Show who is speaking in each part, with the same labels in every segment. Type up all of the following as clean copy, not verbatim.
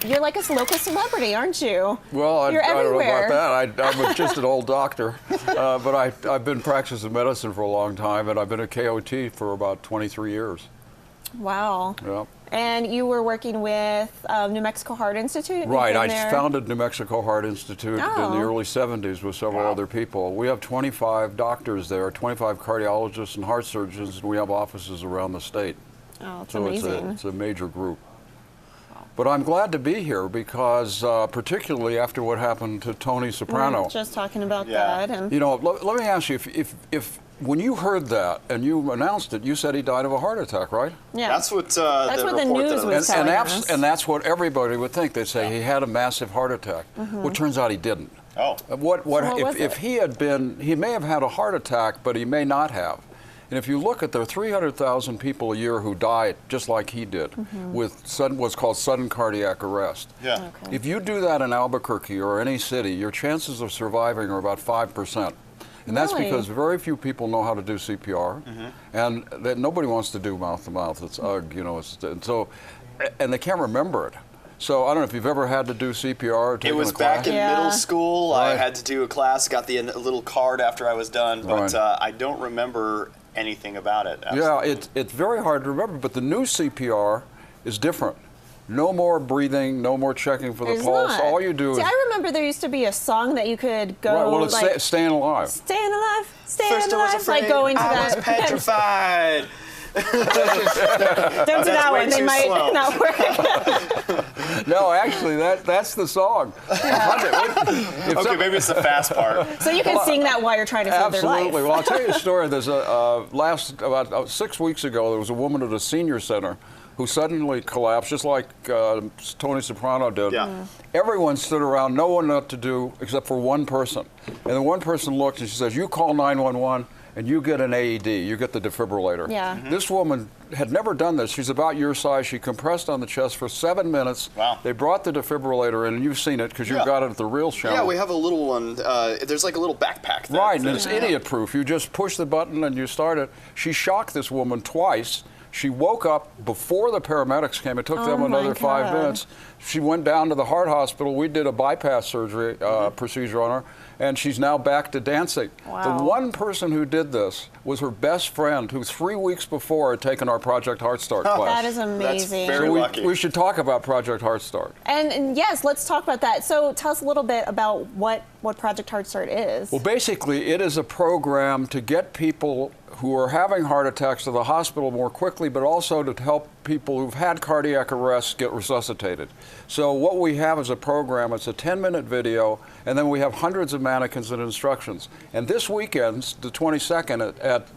Speaker 1: You're like a local celebrity, aren't you?
Speaker 2: Well, I
Speaker 1: You're
Speaker 2: don't know
Speaker 1: everywhere.
Speaker 2: about that. I'm just an old doctor, but I've been practicing medicine for a long time, and I've been a KOT for about 23 years.
Speaker 1: Wow.
Speaker 2: Yeah.
Speaker 1: And you were working with New Mexico Heart Institute?
Speaker 2: Right. I founded New Mexico Heart Institute in the early 70s with several other people. We have 25 doctors there, 25 cardiologists and heart surgeons, and we have offices around the state.
Speaker 1: Oh, it's
Speaker 2: so
Speaker 1: amazing.
Speaker 2: It's a major group. But I'm glad to be here because, particularly after what happened to Tony Soprano.
Speaker 1: We were just talking about that. And
Speaker 2: you know, let me ask you, if when you heard that and you announced it, you said he died of a heart attack, right?
Speaker 1: yeah.
Speaker 3: That's what
Speaker 1: That's what the news was telling us.
Speaker 2: And that's what everybody would think. They'd say he had a massive heart attack. Well, it turns out he didn't.
Speaker 3: Oh.
Speaker 2: If he had been, he may have had a heart attack, but he may not have. And if you look at the 300,000 people a year who die just like he did with what's called sudden cardiac arrest.
Speaker 3: Yeah.
Speaker 1: Okay.
Speaker 2: If you do that in Albuquerque or any city, your chances of surviving are about 5%. And that's
Speaker 1: Really?
Speaker 2: because very few people know how to do CPR, and that nobody wants to do mouth-to-mouth. It's UGG, you know. And they can't remember it. So I don't know if you've ever had to do CPR or taken
Speaker 3: It was
Speaker 2: a class.
Speaker 3: back in middle school. I
Speaker 2: Right.
Speaker 3: had to do a class, got a little card after I was done, but
Speaker 2: Right.
Speaker 3: I don't remember anything about it.
Speaker 2: Yeah, it's very hard to remember, but the new CPR is different. No more breathing, no more checking for the
Speaker 1: There's
Speaker 2: pulse.
Speaker 1: not.
Speaker 2: All you do
Speaker 1: See,
Speaker 2: is...
Speaker 1: I remember there used to be a song that you could go
Speaker 2: Right, well, it's
Speaker 1: like,
Speaker 2: staying alive.
Speaker 1: staying alive, staying
Speaker 3: First I was
Speaker 1: alive,
Speaker 3: afraid,
Speaker 1: like going to
Speaker 3: I
Speaker 1: that.
Speaker 3: was petrified.
Speaker 1: Don't do that
Speaker 3: way
Speaker 1: one. They
Speaker 3: too
Speaker 1: might
Speaker 3: slow.
Speaker 1: not work.
Speaker 2: No, actually, that's the song.
Speaker 3: Okay, maybe it's the fast part.
Speaker 1: So you can sing that while you're trying to save their life.
Speaker 2: Absolutely. Well, I'll tell you a story. There's about 6 weeks ago, there was a woman at a senior center who suddenly collapsed, just like Tony Soprano did.
Speaker 3: Yeah.
Speaker 2: Everyone stood around, no one knew what to do except for one person. And the one person looked and she says, "You call 911 and you get an AED, you get the defibrillator."
Speaker 1: Yeah.
Speaker 2: This woman had never done this. She's about your size. She compressed on the chest for 7 minutes.
Speaker 3: Wow.
Speaker 2: They brought the defibrillator in, and you've seen it because you've got it at the real channel.
Speaker 3: Yeah, we have a little one. There's like a little backpack.
Speaker 2: Right, and it's idiot-proof. You just push the button and you start it. She shocked this woman twice. She woke up before the paramedics came. It took them another 5 minutes. She went down to the heart hospital. We did a bypass surgery procedure on her, and she's now back to dancing.
Speaker 1: Wow.
Speaker 2: The one person who did this was her best friend, who 3 weeks before had taken our Project Heart Start class.
Speaker 1: That is amazing.
Speaker 3: That's very lucky.
Speaker 2: We should talk about Project Heart Start.
Speaker 1: And yes, let's talk about that. So tell us a little bit about what Project Heart Start is.
Speaker 2: Well, basically, it is a program to get people who are having heart attacks to the hospital more quickly, but also to help people who've had cardiac arrests get resuscitated. So what we have is a program. It's a 10-minute video, and then we have hundreds of mannequins and instructions. And this weekend, the 22nd, at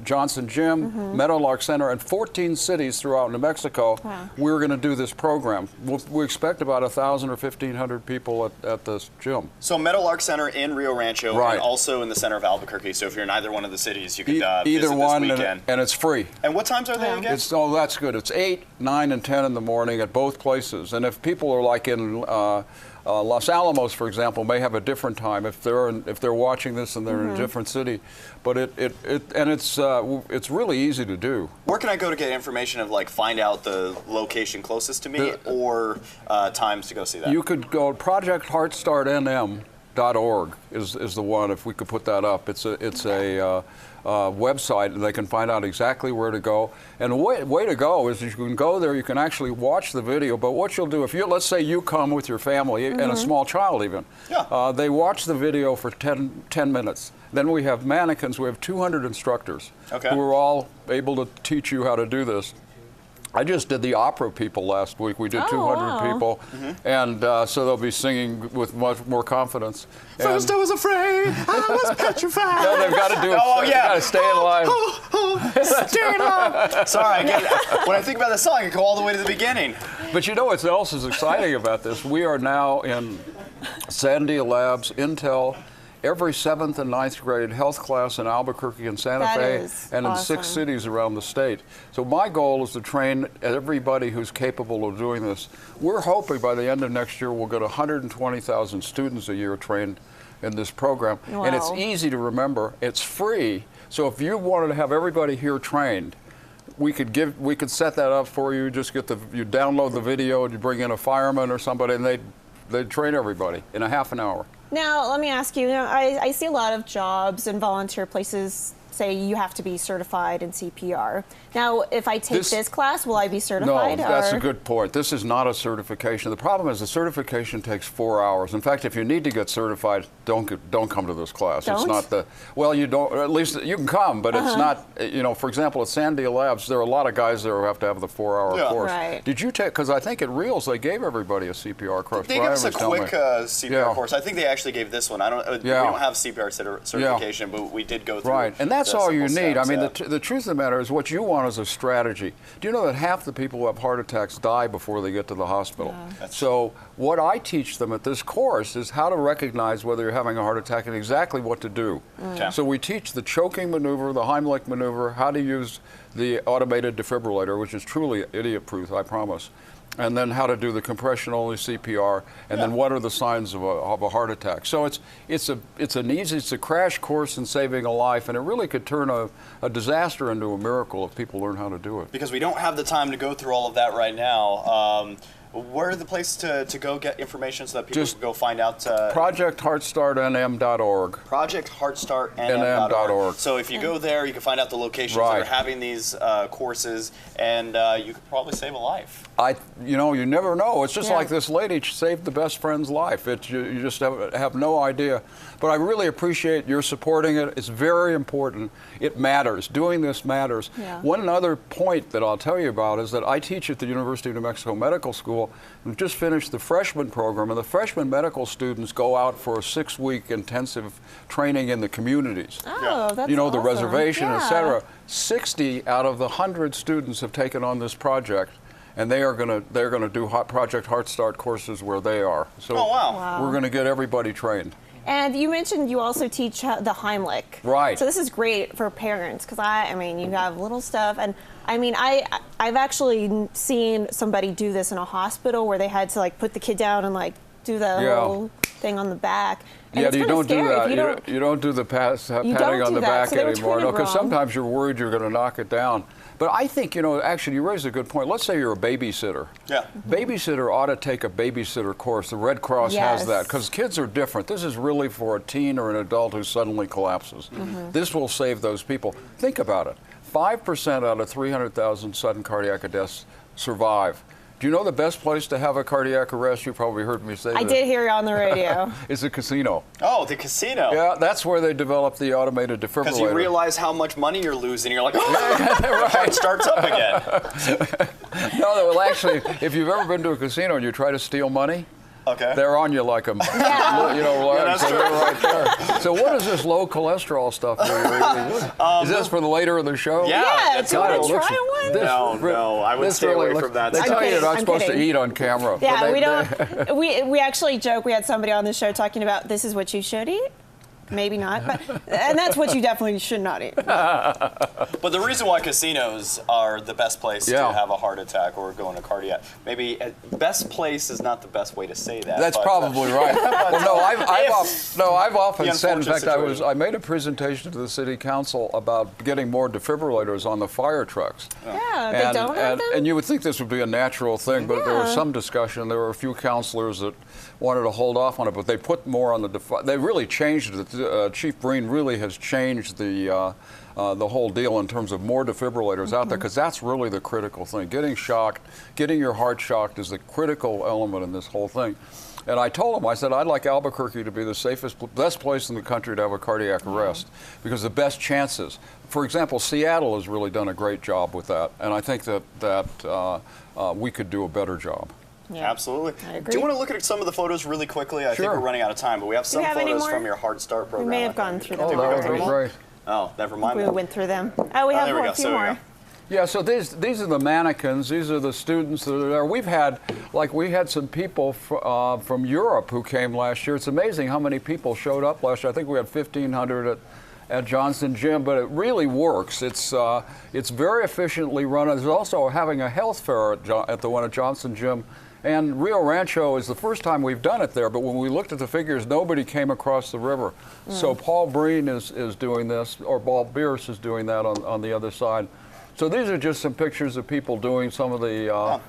Speaker 2: Johnson Gym, Meadowlark Center, and 14 cities throughout New Mexico, we're going to do this program. We expect about 1,000 or 1,500 people at this gym.
Speaker 3: So Meadowlark Center in Rio Rancho,
Speaker 2: Right.
Speaker 3: and also in the center of Albuquerque. So if you're in either one of the cities, you could
Speaker 2: Either
Speaker 3: visit
Speaker 2: one,
Speaker 3: this weekend.
Speaker 2: and it's free.
Speaker 3: And what times are they again?
Speaker 2: Oh, that's good. It's 8, 9, and 10 in the morning at both places. And if people are like in Los Alamos, for example, may have a different time if they're watching this and they're in a different city. But it's really easy to do.
Speaker 3: Where can I go to get information of find out the location closest to me or times to go see that?
Speaker 2: You could go projectheartstartnm.org is the one, if we could put that up. It's a website, and they can find out exactly where to go. And the way to go is you can go there, you can actually watch the video, but what you'll do, let's say you come with your family and a small child even, they watch the video for 10 minutes. Then we have mannequins, we have 200 instructors who are all able to teach you how to do this. I just did the opera people last week. We did 200 people, and so they'll be singing with much more confidence.
Speaker 3: First I was afraid, I was petrified.
Speaker 2: No, they've got to do it.
Speaker 3: Oh, yeah.
Speaker 2: They've got to stay alive.
Speaker 3: Stay alive. Sorry, when I think about the song, I go all the way to the beginning.
Speaker 2: But you know what else is exciting about this? We are now in Sandia Labs, Intel, every 7th and 9th grade health class in Albuquerque and Santa Fe, and in 6 cities around the state. So my goal is to train everybody who's capable of doing this. We're hoping by the end of next year we'll get 120,000 students a year trained in this program.
Speaker 1: Wow.
Speaker 2: And it's easy to remember. It's free. So if you wanted to have everybody here trained, we could set that up for you. Just you download the video and you bring in a fireman or somebody, and they'd train everybody in a half an hour.
Speaker 1: Now, let me ask you, I see a lot of jobs and volunteer places say you have to be certified in CPR. Now, if I take this class, will I be certified?
Speaker 2: No, that's a good point. This is not a certification. The problem is the certification takes 4 hours. In fact, if you need to get certified, don't come to this class.
Speaker 1: Don't?
Speaker 2: It's not well, you don't, or at least you can come, but it's not, for example, at Sandia Labs, there are a lot of guys there who have to have the 4-hour course.
Speaker 1: Right.
Speaker 2: Did you take, because I think at Reels they gave everybody a CPR course.
Speaker 3: They gave us a quick CPR course. I think they actually gave this one. We don't have CPR certification, but we did go through.
Speaker 2: Right, and that's all you need.
Speaker 3: Steps,
Speaker 2: I mean, the truth of the matter is what you want is a strategy. Do you know that half the people who have heart attacks die before they get to the hospital? Yeah. So what I teach them at this course is how to recognize whether you're having a heart attack and exactly what to do. Okay. So we teach the choking maneuver, the Heimlich maneuver, how to use the automated defibrillator, which is truly idiot-proof, I promise. And then how to do the compression-only CPR, and then what are the signs of a heart attack. So it's a crash course in saving a life, and it really could turn a disaster into a miracle if people learn how to do it.
Speaker 3: Because we don't have the time to go through all of that right now. Where are the place to go get information so that people can go find out?
Speaker 2: ProjectHeartStartNM.org.
Speaker 3: ProjectHeartStartNM.org. So if you go there, you can find out the locations that are having these courses, and you could probably save a life.
Speaker 2: You never know. It's just like this lady saved the best friend's life. You just have no idea. But I really appreciate your supporting it. It's very important. It matters. Doing this matters. Yeah. One other point that I'll tell you about is that I teach at the University of New Mexico Medical School. We've just finished the freshman program, and the freshman medical students go out for a 6-week intensive training in the communities.
Speaker 1: Oh, that's
Speaker 2: the
Speaker 1: awesome.
Speaker 2: reservation, etc. 60 out of the 100 students have taken on this project, and they're going to do Project Heart Start courses where they are. So we're going to get everybody trained.
Speaker 1: And you mentioned you also teach the Heimlich.
Speaker 2: Right.
Speaker 1: So this is great for parents because I mean, you have little stuff, and I mean, I've actually seen somebody do this in a hospital where they had to like put the kid down and like do the whole thing on the back. And
Speaker 2: you don't do that. You don't do the patting on the back anymore. No, because sometimes you're worried you're going to knock it down. But I think, actually you raise a good point. Let's say you're a babysitter. Yeah. Babysitter ought to take a babysitter course. The Red Cross has that because kids are different. This is really for a teen or an adult who suddenly collapses. This will save those people. Think about it. 5% out of 300,000 sudden cardiac deaths survive. Do you know the best place to have a cardiac arrest? You probably heard me say that.
Speaker 1: I did hear it on the radio.
Speaker 2: It's a casino.
Speaker 3: Oh, the casino.
Speaker 2: Yeah, that's where they developed the automated defibrillator.
Speaker 3: Because you realize how much money you're losing. You're like, oh, it starts up again.
Speaker 2: No, well, actually, if you've ever been to a casino and you try to steal money, they're on you like a,
Speaker 3: that's
Speaker 2: so
Speaker 3: true.
Speaker 2: they're right there. So what is this low cholesterol stuff? Is this for the later in the show?
Speaker 1: Yeah, do you want to try one?
Speaker 3: No, I would stay away from that.
Speaker 2: They tell you you're not supposed to eat on camera.
Speaker 1: Yeah, we don't. We actually joke. We had somebody on the show talking about this is what you should eat. Maybe not, and that's what you definitely should not eat.
Speaker 3: But the reason why casinos are the best place to have a heart attack or go into cardiac, maybe best place is not the best way to say that.
Speaker 2: That's probably right. Well, I've often said, in fact, I made a presentation to the city council about getting more defibrillators on the fire trucks.
Speaker 1: Yeah, they don't have them?
Speaker 2: And you would think this would be a natural thing, but there was some discussion. There were a few councilors that wanted to hold off on it, but they put more on they really changed it. Chief Breen really has changed the whole deal in terms of more defibrillators out there, because that's really the critical thing. Getting shocked, getting your heart shocked is the critical element in this whole thing. And I told him, I said, I'd like Albuquerque to be the best place in the country to have a cardiac arrest, because the best chances. For example, Seattle has really done a great job with that, and I think that we could do a better job.
Speaker 3: Yeah. Absolutely.
Speaker 1: I agree.
Speaker 3: Do you want to look at some of the photos really quickly? I think we're running out of time, but we have some photos from your Heart Start program.
Speaker 1: We may have gone through them.
Speaker 2: Oh, that would be great.
Speaker 3: Oh, never mind.
Speaker 1: We went through them. Oh, we have a few more.
Speaker 2: Yeah, so these are the mannequins. These are the students that are there. We had some people from Europe who came last year. It's amazing how many people showed up last year. I think we had 1,500 at Johnson Gym, but it really works. It's very efficiently run. There's also having a health fair at the one at Johnson Gym. And Rio Rancho is the first time we've done it there, but when we looked at the figures, nobody came across the river. So Paul Breen is doing this, or Paul Bierce is doing that on the other side. So these are just some pictures of people doing some of the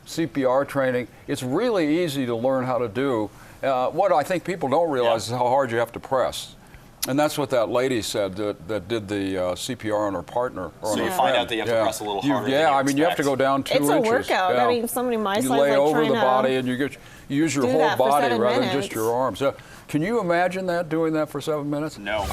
Speaker 2: CPR training. It's really easy to learn how to do. What I think people don't realize is how hard you have to press. And that's what that lady said that did the CPR on her partner. Or
Speaker 3: so
Speaker 2: on
Speaker 3: you
Speaker 2: her
Speaker 3: find
Speaker 2: friend.
Speaker 3: out that you have to press a little harder.
Speaker 2: I mean, you have to go down 2
Speaker 1: it's
Speaker 2: inches.
Speaker 1: It's a workout. I mean, somebody my size
Speaker 2: you lay
Speaker 1: like
Speaker 2: over
Speaker 1: trying
Speaker 2: the body and you use your whole body rather than just your arms. Can you imagine that, doing that for 7 minutes?
Speaker 3: No.